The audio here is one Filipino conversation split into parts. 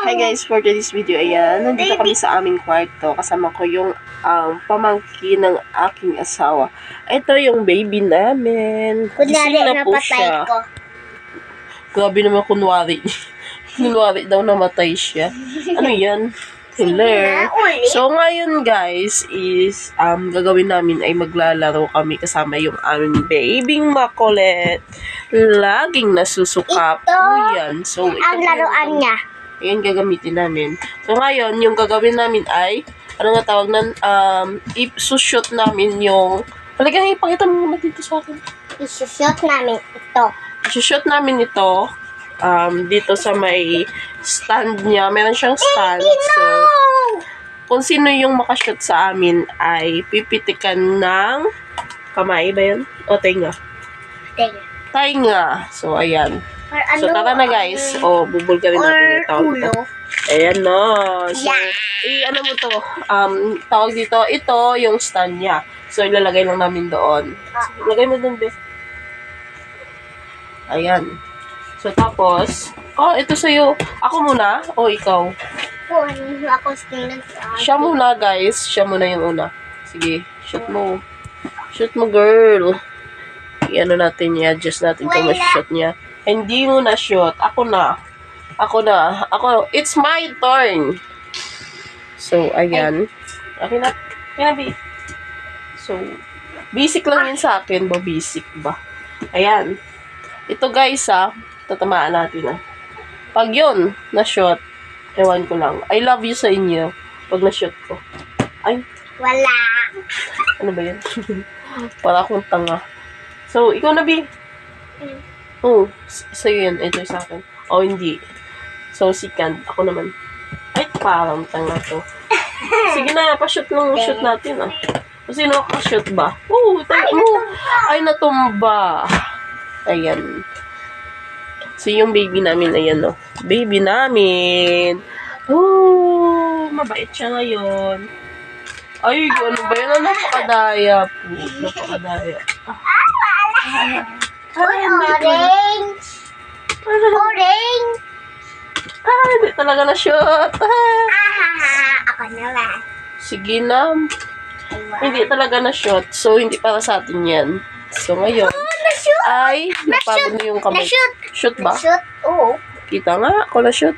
Hi guys, for today's video, ayan, nandito kami sa aming kwarto. Kasama ko yung pamangkin ng aking asawa. Ito yung baby namin. Gising na po siya. Grabe naman kunwari. Kunwari daw namatay siya. Ano yan? Killer. So ngayon guys is gagawin namin ay maglalaro kami kasama yung aming babying makulit. Laging nasusukap. Yan. So ang laruan niya. Ayan, gagamitin namin. So, ngayon, yung gagawin namin ay, ano nga tawag nan, isushoot namin yung, talagang ipakita mo muna dito sa akin. Isushoot namin ito. Isushoot namin ito, dito sa may stand niya. Meron siyang stand. So, kung sino yung makashoot sa amin ay pipitikan ng kamay ba yun? O, tenga? Tenga. So, ayan. So, tara na guys. Bubulgarin natin yung ulo. Ayan no. So, ano mo to? Tawag dito, ito yung stand niya. So, ilalagay lang namin doon. So, ilagay mo doon, Beth. Ayan. So, tapos, ito sa'yo. Ako muna o ikaw? Ako Siya muna guys. Siya muna yung una. Sige, shoot mo. Shoot mo, girl. I-ano natin, i-adjust natin kung ma-shoot niya. Hindi mo na shoot. Ako na. It's my turn. So, ayan. Okay na. Kaya So, basic lang yun sa akin. Basic ba? Ayan. Ito guys, tatamaan natin, Pag yun, na-shoot, ewan ko lang. I love you sa inyo. Pag na-shoot ko. Ay. Wala. Ano ba yun? Para akong tanga. So, ikaw na, B. Sa'yo yun. Ito sa akin. Hindi. So, second. Ako naman. Ay, parang tanga to. Sige na, pa-shoot lang. Shoot natin, Sino ka-shoot ba? Tayo mo. Ay, natumba. Ayan. So, yung baby namin, ayan, Baby namin. Mabait siya ngayon. Ay, ano ba yun? Napakadaya po. Napakadaya. Orange. Hindi talaga na-shoot. Ako naman. Sige na. Hindi talaga na-shoot. So, hindi para sa atin yan. So, ngayon, ay, napagod na yung kamay. Shoot ba? Na-shoot, oo. Kita nga, ako na-shoot.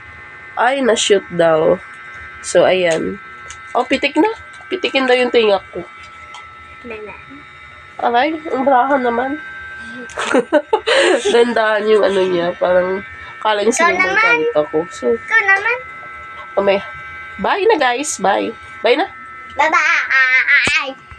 Ay, na-shoot daw. So, ayan. Pitik na. Pitikin daw yung tinga ko. Aray, ang brahan naman. Dandahan yung ano niya. Parang, kala niya sinubang kalit ako. So, ikaw naman. Bye na guys. Bye. Bye na. Bye-bye.